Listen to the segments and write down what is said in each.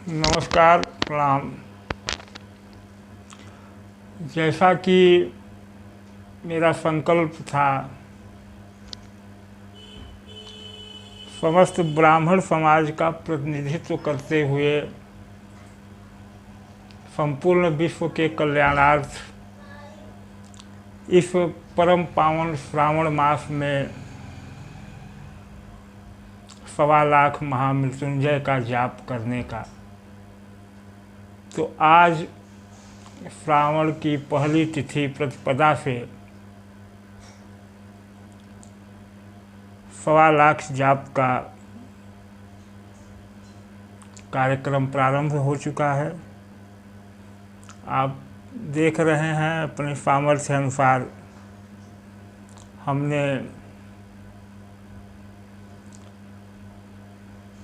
नमस्कार, प्रणाम। जैसा कि मेरा संकल्प था, समस्त ब्राह्मण समाज का प्रतिनिधित्व करते हुए संपूर्ण विश्व के कल्याणार्थ इस परम पावन श्रावण मास में 1.25 लाख महामृत्युंजय का जाप करने का, तो आज श्रावण की पहली तिथि प्रतिपदा से 1.25 लाख जाप का कार्यक्रम प्रारंभ हो चुका है। आप देख रहे हैं, अपने सामर्थ्य अनुसार हमने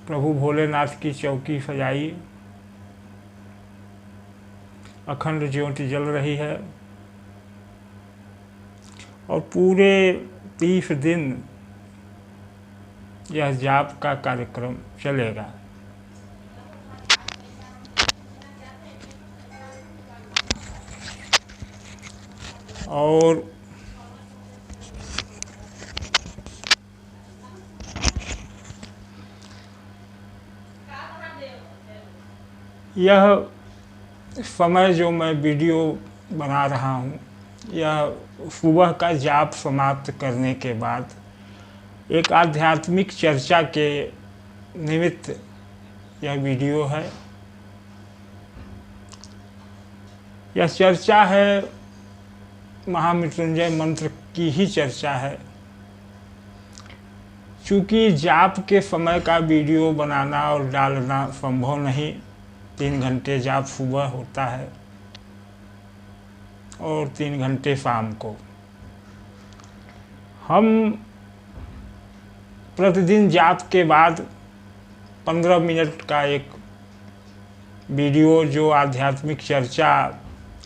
प्रभु भोलेनाथ की चौकी सजाई, अखंड ज्योति जल रही है और पूरे 30 दिन यह जाप का कार्यक्रम चलेगा। और यह समय जो मैं वीडियो बना रहा हूँ, यह सुबह का जाप समाप्त करने के बाद एक आध्यात्मिक चर्चा के निमित्त यह वीडियो है। यह चर्चा है, महामृत्युंजय मंत्र की ही चर्चा है। चूँकि जाप के समय का वीडियो बनाना और डालना संभव नहीं, 3 घंटे जाप सुबह होता है और 3 घंटे शाम को। हम प्रतिदिन जाप के बाद 15 मिनट का एक वीडियो जो आध्यात्मिक चर्चा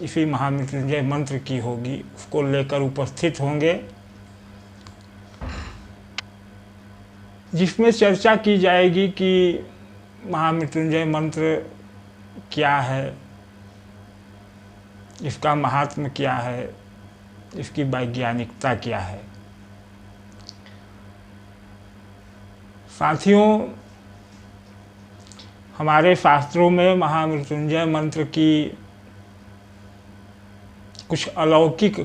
इसी महामृत्युंजय मंत्र की होगी, उसको लेकर उपस्थित होंगे, जिसमें चर्चा की जाएगी कि महामृत्युंजय मंत्र क्या है, इसका महात्म्य क्या है, इसकी वैज्ञानिकता क्या है। साथियों, हमारे शास्त्रों में महामृत्युंजय मंत्र की कुछ अलौकिक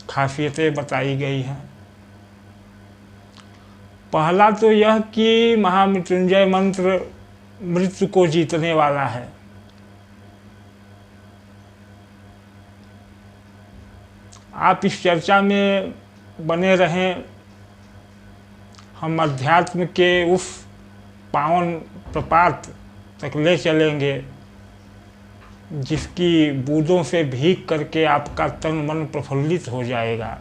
खासियतें बताई गई हैं। पहला तो यह कि महामृत्युंजय मंत्र मृत्यु को जीतने वाला है। आप इस चर्चा में बने रहें, हम अध्यात्म के उस पावन प्रपात तक ले चलेंगे जिसकी बूंदों से भीग करके आपका तन मन प्रफुल्लित हो जाएगा।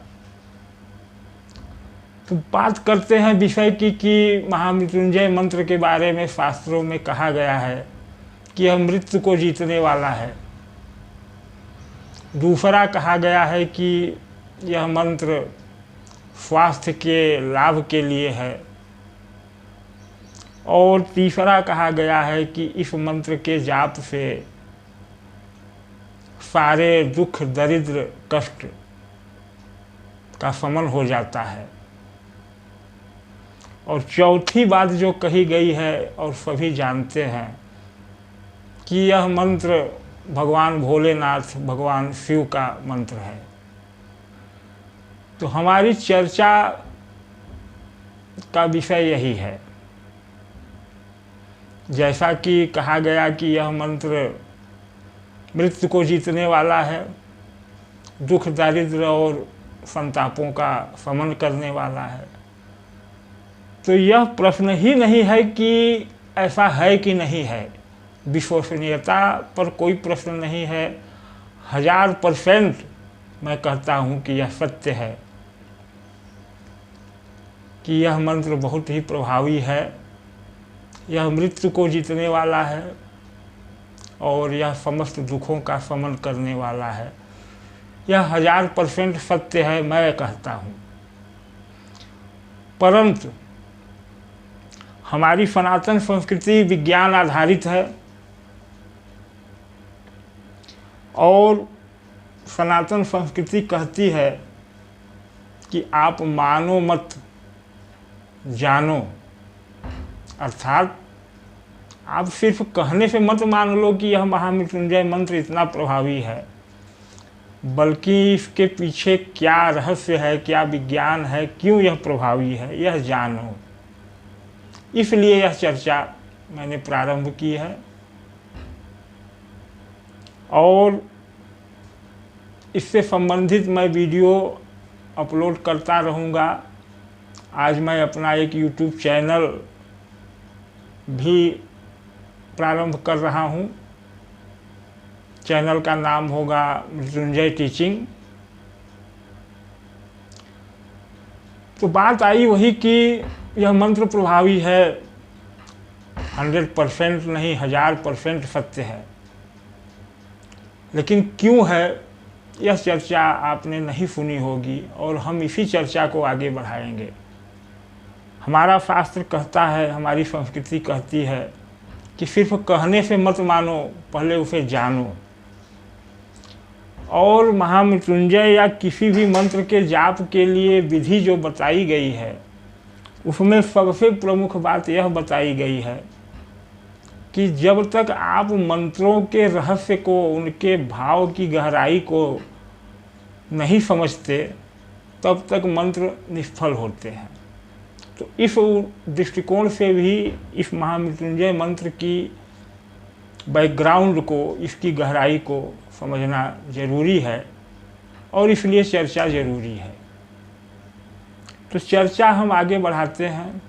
तो बात करते हैं विषय की कि महामृत्युंजय मंत्र के बारे में शास्त्रों में कहा गया है कि यह मृत्यु को जीतने वाला है। दूसरा कहा गया है कि यह मंत्र स्वास्थ्य के लाभ के लिए है। और तीसरा कहा गया है कि इस मंत्र के जाप से सारे दुख, दरिद्र, कष्ट का शमन हो जाता है। और चौथी बात जो कही गई है और सभी जानते हैं कि यह मंत्र भगवान भोलेनाथ, भगवान शिव का मंत्र है। तो हमारी चर्चा का विषय यही है। जैसा कि कहा गया कि यह मंत्र मृत्यु को जीतने वाला है, दुख, दारिद्र्य और संतापों का शमन करने वाला है, तो यह प्रश्न ही नहीं है कि ऐसा है कि नहीं है। विश्वसनीयता पर कोई प्रश्न नहीं है। 1000% मैं कहता हूँ कि यह सत्य है कि यह मंत्र बहुत ही प्रभावी है। यह मृत्यु को जीतने वाला है और यह समस्त दुखों का शमन करने वाला है। यह 1000% सत्य है, मैं कहता हूँ। परंतु हमारी सनातन संस्कृति विज्ञान आधारित है और सनातन संस्कृति कहती है कि आप मानो मत जानो, अर्थात आप सिर्फ कहने से मत मान लो कि यह महामृत्युंजय मंत्र इतना प्रभावी है, बल्कि इसके पीछे क्या रहस्य है, क्या विज्ञान है, क्यों यह प्रभावी है, यह जानो। इसलिए यह चर्चा मैंने प्रारंभ की है और इससे संबंधित मैं वीडियो अपलोड करता रहूँगा। आज मैं अपना एक YouTube चैनल भी प्रारंभ कर रहा हूँ। चैनल का नाम होगा मृत्युंजय टीचिंग। तो बात आई वही कि यह मंत्र प्रभावी है, 100% नहीं 1000% सत्य है, लेकिन क्यों है यह चर्चा आपने नहीं सुनी होगी और हम इसी चर्चा को आगे बढ़ाएंगे। हमारा शास्त्र कहता है, हमारी संस्कृति कहती है कि सिर्फ कहने से मत मानो, पहले उसे जानो। और महामृत्युंजय या किसी भी मंत्र के जाप के लिए विधि जो बताई गई है, उसमें सबसे प्रमुख बात यह बताई गई है कि जब तक आप मंत्रों के रहस्य को, उनके भाव की गहराई को नहीं समझते, तब तक मंत्र निष्फल होते हैं। तो इस दृष्टिकोण से भी इस महामृत्युंजय मंत्र की बैकग्राउंड को, इसकी गहराई को समझना ज़रूरी है और इसलिए चर्चा ज़रूरी है। तो चर्चा हम आगे बढ़ाते हैं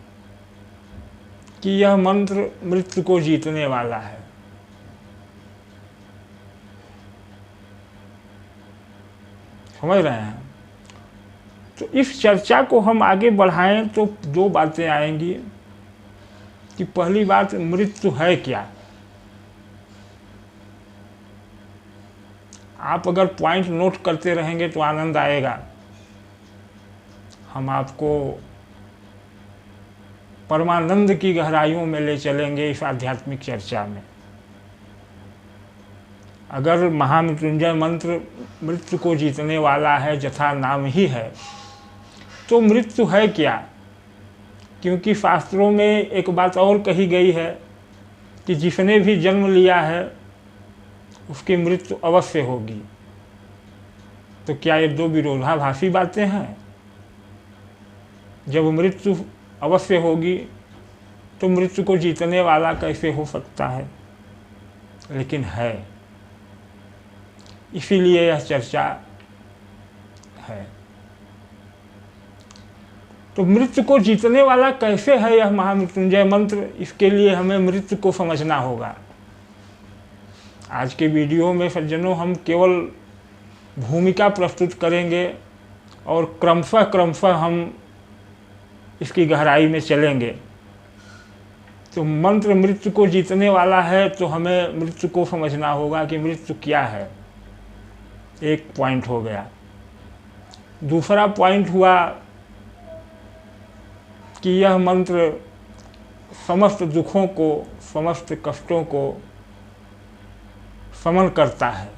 कि यह मंत्र मृत्यु को जीतने वाला है। समझ रहे हैं? तो इस चर्चा को हम आगे बढ़ाएं तो दो बातें आएंगी कि पहली बात, मृत्यु है क्या। आप अगर पॉइंट नोट करते रहेंगे तो आनंद आएगा। हम आपको परमानंद की गहराइयों में ले चलेंगे इस आध्यात्मिक चर्चा में। अगर महामृत्युंजय मंत्र मृत्यु को जीतने वाला है, जथा नाम ही है, तो मृत्यु है क्या। क्योंकि शास्त्रों में एक बात और कही गई है कि जिसने भी जन्म लिया है उसकी मृत्यु अवश्य होगी। तो क्या ये दो विरोधाभासी बातें हैं? जब मृत्यु अवश्य होगी तो मृत्यु को जीतने वाला कैसे हो सकता है? लेकिन है, इसीलिए यह चर्चा है। तो मृत्यु को जीतने वाला कैसे है यह महामृत्युंजय मंत्र, इसके लिए हमें मृत्यु को समझना होगा। आज के वीडियो में सज्जनों हम केवल भूमिका प्रस्तुत करेंगे और क्रमशः हम इसकी गहराई में चलेंगे। तो मंत्र मृत्यु को जीतने वाला है तो हमें मृत्यु को समझना होगा कि मृत्यु क्या है। एक पॉइंट हो गया। दूसरा पॉइंट हुआ कि यह मंत्र समस्त दुखों को, समस्त कष्टों को शमन करता है।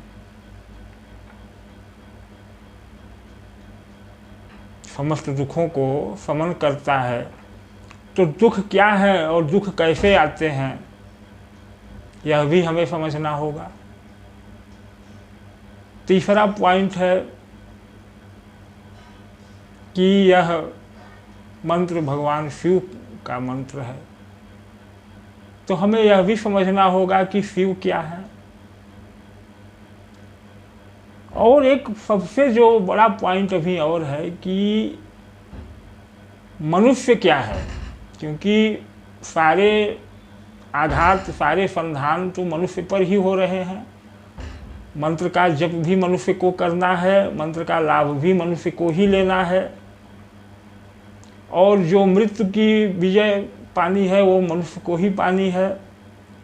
समस्त दुखों को शमन करता है। तो दुख क्या है और दुख कैसे आते हैं, यह भी हमें समझना होगा। तीसरा पॉइंट है कि यह मंत्र भगवान शिव का मंत्र है। तो हमें यह भी समझना होगा कि शिव क्या है। और एक सबसे जो बड़ा पॉइंट अभी और है कि मनुष्य क्या है, क्योंकि सारे आघात, सारे संधान तो मनुष्य पर ही हो रहे हैं। मंत्र का जप भी मनुष्य को करना है, मंत्र का लाभ भी मनुष्य को ही लेना है, और जो मृत्यु की विजय पानी है वो मनुष्य को ही पानी है।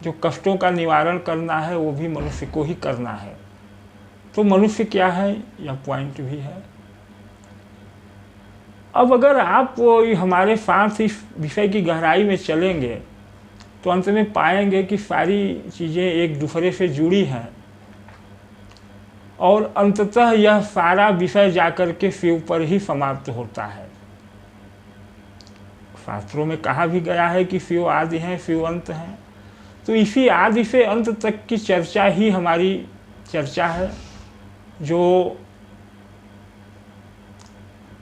जो कष्टों का निवारण करना है वो भी मनुष्य को ही करना है। तो मनुष्य क्या है, यह पॉइंट भी है। अब अगर आप हमारे साथ इस विषय की गहराई में चलेंगे तो अंत में पाएंगे कि सारी चीज़ें एक दूसरे से जुड़ी हैं और अंततः यह सारा विषय जाकर के शिव पर ही समाप्त होता है। शास्त्रों में कहा भी गया है कि शिव आदि हैं, शिव अंत हैं। तो इसी आदि से अंत तक की चर्चा ही हमारी चर्चा है, जो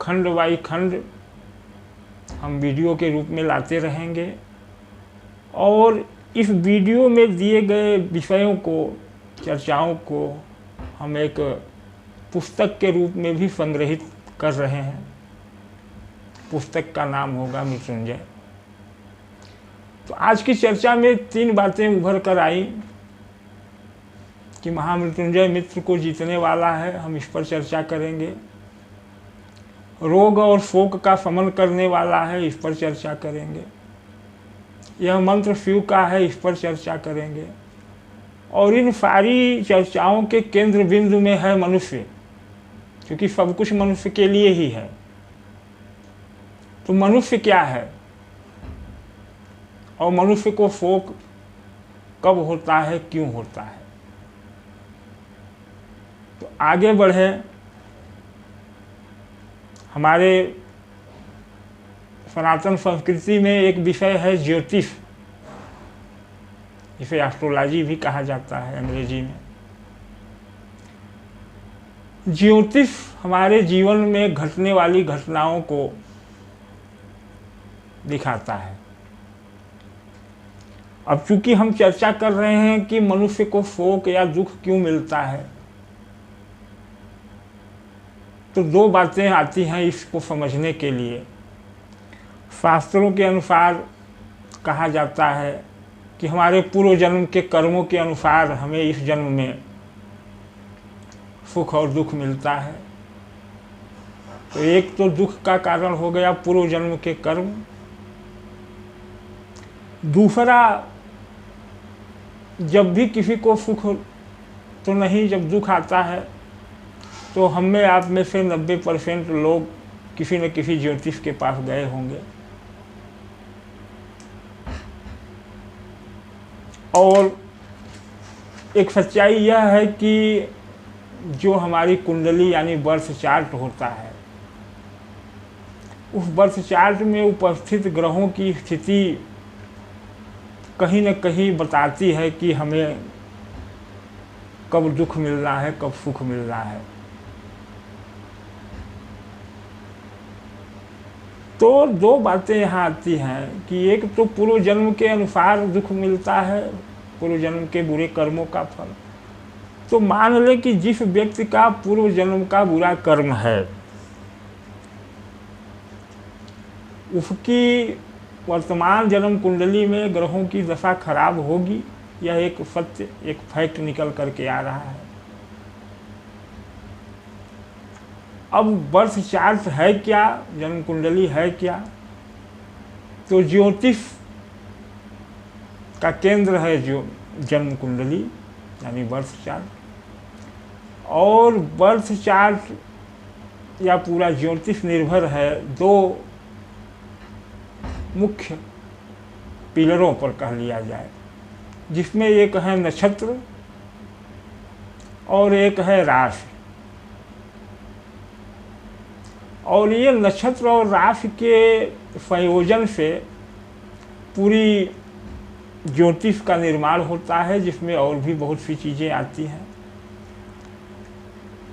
खंड बाई खंड हम वीडियो के रूप में लाते रहेंगे और इस वीडियो में दिए गए विषयों को, चर्चाओं को हम एक पुस्तक के रूप में भी संग्रहित कर रहे हैं। पुस्तक का नाम होगा मृत्युंजय। तो आज की चर्चा में 3 बातें उभर कर आई कि महामृत्युंजय मित्र को जीतने वाला है, हम इस पर चर्चा करेंगे। रोग और शोक का शमन करने वाला है, इस पर चर्चा करेंगे। यह मंत्र शिव का है, इस पर चर्चा करेंगे। और इन सारी चर्चाओं के केंद्र बिंदु में है मनुष्य, क्योंकि सब कुछ मनुष्य के लिए ही है। तो मनुष्य क्या है और मनुष्य को शोक कब होता है, क्यों होता है। तो आगे बढ़े। हमारे सनातन संस्कृति में एक विषय है ज्योतिष, इसे एस्ट्रोलॉजी भी कहा जाता है अंग्रेजी में। ज्योतिष हमारे जीवन में घटने वाली घटनाओं को दिखाता है। अब चूंकि हम चर्चा कर रहे हैं कि मनुष्य को शोक या दुख क्यों मिलता है, तो 2 बातें आती हैं इसको समझने के लिए। शास्त्रों के अनुसार कहा जाता है कि हमारे पूर्व जन्म के कर्मों के अनुसार हमें इस जन्म में सुख और दुख मिलता है। तो एक तो दुख का कारण हो गया पूर्व जन्म के कर्म। दूसरा, जब भी किसी को सुख तो नहीं, जब दुख आता है तो हम में आप में से 90% लोग किसी न किसी ज्योतिष के पास गए होंगे। और एक सच्चाई यह है कि जो हमारी कुंडली यानी बर्थ चार्ट होता है, उस बर्थ चार्ट में उपस्थित ग्रहों की स्थिति कहीं न कहीं बताती है कि हमें कब दुख मिल रहा है, कब सुख मिल रहा है। तो 2 बातें यहाँ आती हैं कि एक तो पूर्व जन्म के अनुसार दुख मिलता है, पूर्व जन्म के बुरे कर्मों का फल। तो मान लें कि जिस व्यक्ति का पूर्व जन्म का बुरा कर्म है, उसकी वर्तमान जन्म कुंडली में ग्रहों की दशा खराब होगी। यह एक सत्य, एक फैक्ट निकल करके आ रहा है। अब बर्थ चार्ट है क्या, जन्म कुंडली है क्या? तो ज्योतिष का केंद्र है जो जन्म कुंडली यानी बर्थ चार्ट। और बर्थ चार्ट या पूरा ज्योतिष निर्भर है 2 मुख्य पिलरों पर कह लिया जाए, जिसमें एक है नक्षत्र और एक है राशि। और ये नक्षत्र और राशि के संयोजन से पूरी ज्योतिष का निर्माण होता है, जिसमें और भी बहुत सी चीज़ें आती हैं।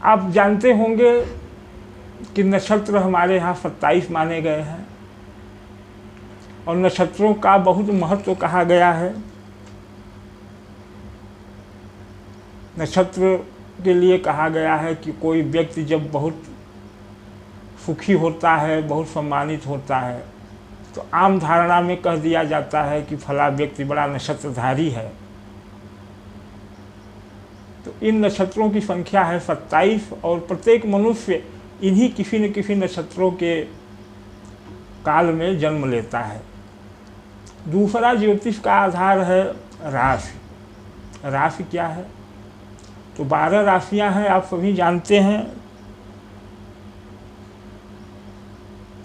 आप जानते होंगे कि नक्षत्र हमारे यहाँ 27 माने गए हैं और नक्षत्रों का बहुत महत्व कहा गया है। नक्षत्र के लिए कहा गया है कि कोई व्यक्ति जब बहुत सुखी होता है, बहुत सम्मानित होता है, तो आम धारणा में कह दिया जाता है कि फला व्यक्ति बड़ा नक्षत्रधारी है। तो इन नक्षत्रों की संख्या है 27 और प्रत्येक मनुष्य इन्हीं किसी न किसी नक्षत्रों के काल में जन्म लेता है। दूसरा ज्योतिष का आधार है राशि। राशि क्या है? तो 12 राशियां हैं, आप सभी जानते हैं।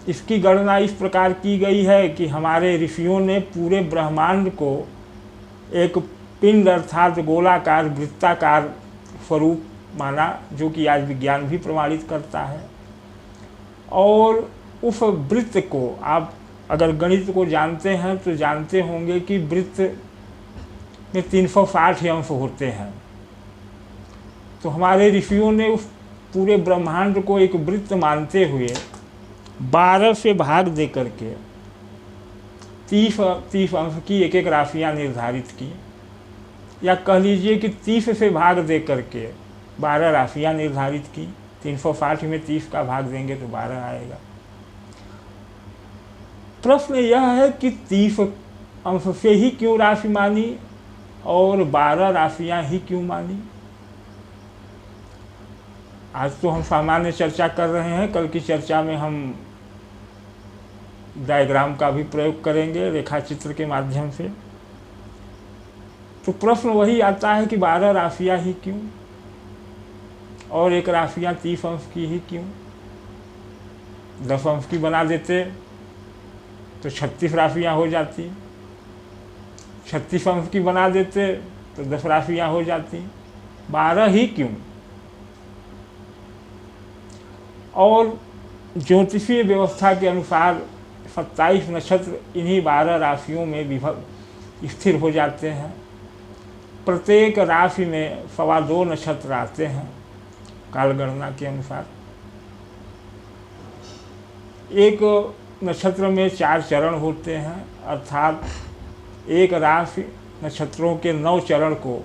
इसकी गणना इस प्रकार की गई है कि हमारे ऋषियों ने पूरे ब्रह्मांड को एक पिंड अर्थात गोलाकार वृत्ताकार स्वरूप माना, जो कि आज विज्ञान भी प्रमाणित करता है। और उस वृत्त को आप अगर गणित को जानते हैं तो जानते होंगे कि वृत्त में 360 अंश होते हैं। तो हमारे ऋषियों ने उस पूरे ब्रह्मांड को एक वृत्त मानते हुए 12 से भाग दे करके 30 अंश की एक एक राशियाँ निर्धारित की, या कह लीजिए कि 30 से भाग दे करके 12 राशियाँ निर्धारित की। 360 में 30 का भाग देंगे तो 12 आएगा। प्रश्न यह है कि 30 अंश से ही क्यों राशि मानी और 12 राशियाँ ही क्यों मानी। आज तो हम सामान्य चर्चा कर रहे हैं, कल की चर्चा में हम डायग्राम का भी प्रयोग करेंगे, रेखा चित्र के माध्यम से। तो प्रश्न वही आता है कि 12 राशियाँ ही क्यों और एक राशियाँ 30 अंश की ही क्यों। 10 अंश की बना देते तो 36 राशियाँ हो जाती, 36 अंश की बना देते तो 10 राशियाँ हो जाती, 12 ही क्यों। और ज्योतिषीय व्यवस्था के अनुसार 27 नक्षत्र इन्हीं 12 राशियों में विभक्त स्थिर हो जाते हैं। प्रत्येक राशि में 2.25 नक्षत्र आते हैं कालगणना के अनुसार। एक नक्षत्र में 4 चरण होते हैं, अर्थात एक राशि नक्षत्रों के 9 चरण को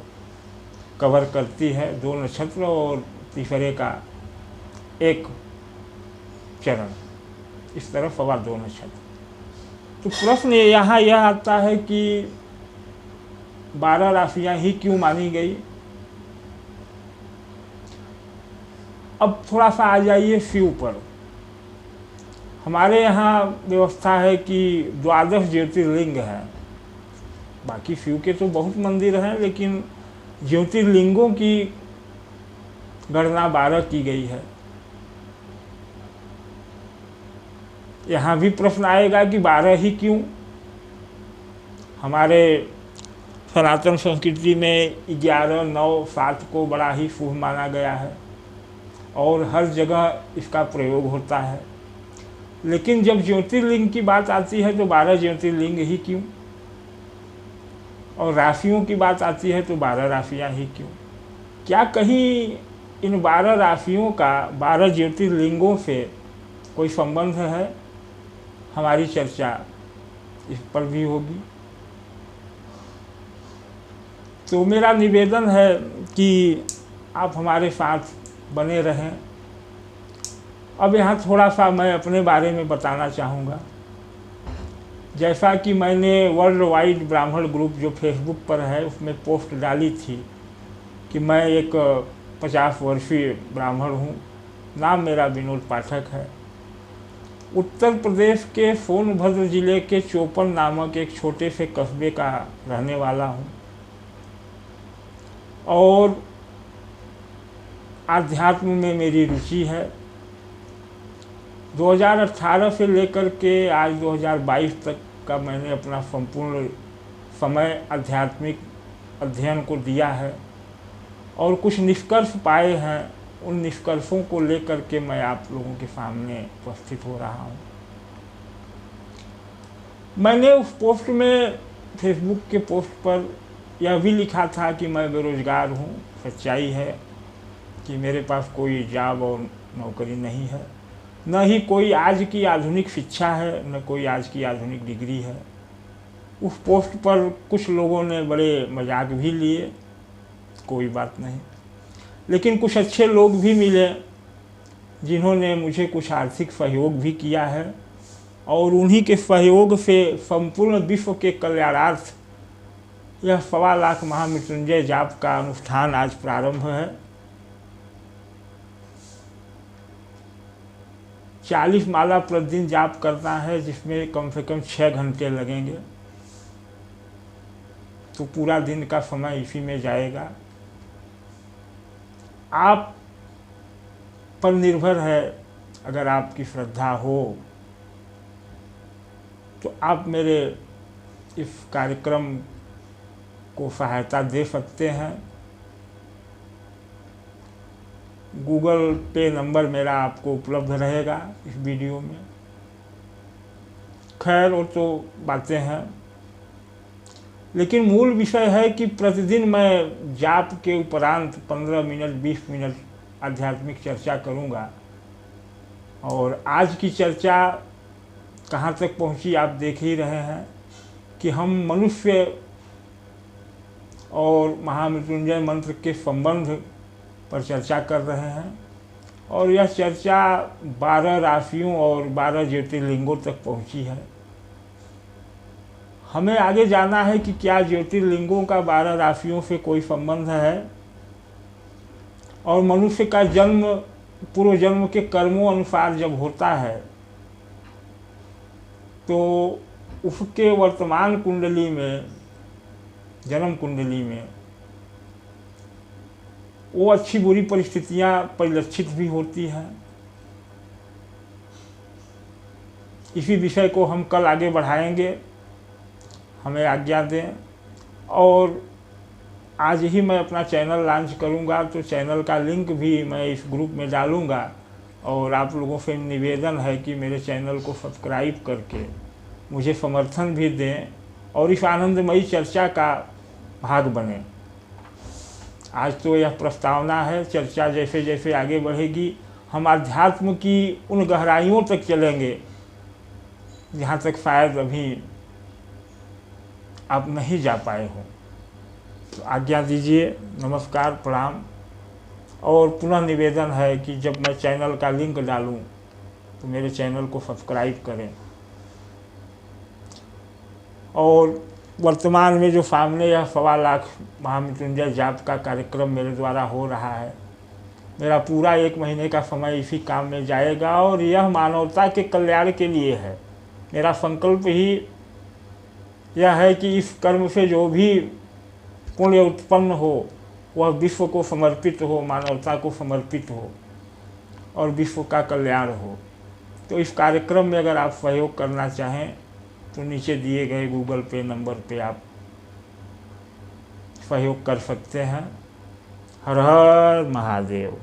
कवर करती है, 2 नक्षत्र और तीसरे का 1 चरण, इस तरह 2.25 नक्षत्र। तो प्रश्न यहाँ यह आता है कि 12 राशियाँ ही क्यों मानी गई। अब थोड़ा सा आ जाइए शिव पर। हमारे यहाँ व्यवस्था है कि 12 ज्योतिर्लिंग है। बाकी शिव के तो बहुत मंदिर हैं, लेकिन ज्योतिर्लिंगों की गणना 12 की गई है। यहाँ भी प्रश्न आएगा कि 12 ही क्यों। हमारे सनातन संस्कृति में 11, 9, 7 को बड़ा ही शुभ माना गया है और हर जगह इसका प्रयोग होता है। लेकिन जब ज्योतिर्लिंग की बात आती है तो 12 ज्योतिर्लिंग ही क्यों, और राशियों की बात आती है तो 12 राशियाँ ही क्यों। क्या कहीं इन 12 राशियों का 12 ज्योतिर्लिंगों से कोई संबंध है। हमारी चर्चा इस पर भी होगी। तो मेरा निवेदन है कि आप हमारे साथ बने रहें। अब यहाँ थोड़ा सा मैं अपने बारे में बताना चाहूँगा। जैसा कि मैंने वर्ल्ड वाइड ब्राह्मण ग्रुप जो फेसबुक पर है उसमें पोस्ट डाली थी कि मैं एक 50 वर्षीय ब्राह्मण हूँ। नाम मेरा विनोद पाठक है। उत्तर प्रदेश के सोनभद्र जिले के चोपन नामक एक छोटे से कस्बे का रहने वाला हूँ और आध्यात्म में मेरी रुचि है। 2018 से लेकर के आज 2022 तक का मैंने अपना संपूर्ण समय आध्यात्मिक अध्ययन को दिया है और कुछ निष्कर्ष पाए हैं। उन निष्कर्षों को लेकर के मैं आप लोगों के सामने उपस्थित हो रहा हूँ। मैंने उस पोस्ट में, फेसबुक के पोस्ट पर यह भी लिखा था कि मैं बेरोजगार हूँ। सच्चाई है कि मेरे पास कोई जॉब और नौकरी नहीं है, न ही कोई आज की आधुनिक शिक्षा है, न कोई आज की आधुनिक डिग्री है। उस पोस्ट पर कुछ लोगों ने बड़े मजाक भी लिए, कोई बात नहीं, लेकिन कुछ अच्छे लोग भी मिले जिन्होंने मुझे कुछ आर्थिक सहयोग भी किया है और उन्हीं के सहयोग से संपूर्ण विश्व के कल्याणार्थ यह 1.25 लाख महामृत्युंजय जाप का अनुष्ठान आज प्रारंभ है। 40 माला प्रतिदिन जाप करना है, जिसमें कम से कम 6 घंटे लगेंगे। तो पूरा दिन का समय इसी में जाएगा। आप पर निर्भर है, अगर आपकी श्रद्धा हो तो आप मेरे इस कार्यक्रम को सहायता दे सकते हैं। गूगल पे नंबर मेरा आपको उपलब्ध रहेगा इस वीडियो में। खैर वो तो बातें हैं, लेकिन मूल विषय है कि प्रतिदिन मैं जाप के उपरांत 15 मिनट 20 मिनट आध्यात्मिक चर्चा करूंगा। और आज की चर्चा कहाँ तक पहुंची आप देख ही रहे हैं कि हम मनुष्य और महामृत्युंजय मंत्र के संबंध पर चर्चा कर रहे हैं। और यह चर्चा 12 राशियों और 12 ज्योतिर्लिंगों तक पहुंची है। हमें आगे जाना है कि क्या ज्योतिर्लिंगों का 12 राशियों से कोई संबंध है, और मनुष्य का जन्म पूर्व जन्म के कर्मों अनुसार जब होता है तो उसके वर्तमान कुंडली में, जन्म कुंडली में, वो अच्छी बुरी परिस्थितियां परिलक्षित भी होती हैं। इसी विषय को हम कल आगे बढ़ाएंगे, हमें आज्ञा दें। और आज ही मैं अपना चैनल लॉन्च करूंगा, तो चैनल का लिंक भी मैं इस ग्रुप में डालूंगा। और आप लोगों से निवेदन है कि मेरे चैनल को सब्सक्राइब करके मुझे समर्थन भी दें और इस आनंदमयी चर्चा का भाग बने। आज तो यह प्रस्तावना है, चर्चा जैसे जैसे आगे बढ़ेगी हम आध्यात्म की उन गहराइयों तक चलेंगे जहाँ तक शायद अभी आप नहीं जा पाए हो। तो आज्ञा दीजिए, नमस्कार, प्रणाम। और पुनः निवेदन है कि जब मैं चैनल का लिंक डालूं तो मेरे चैनल को सब्सक्राइब करें। और वर्तमान में जो सामने यह 1.25 लाख महामृत्युंजय जाप का कार्यक्रम मेरे द्वारा हो रहा है, मेरा पूरा 1 महीने का समय इसी काम में जाएगा। और यह मानवता के कल्याण के लिए है। मेरा संकल्प ही यह है कि इस कर्म से जो भी पुण्य उत्पन्न हो वह विश्व को समर्पित हो, मानवता को समर्पित हो और विश्व का कल्याण हो। तो इस कार्यक्रम में अगर आप सहयोग करना चाहें तो नीचे दिए गए गूगल पे नंबर पे आप सहयोग कर सकते हैं। हर हर महादेव।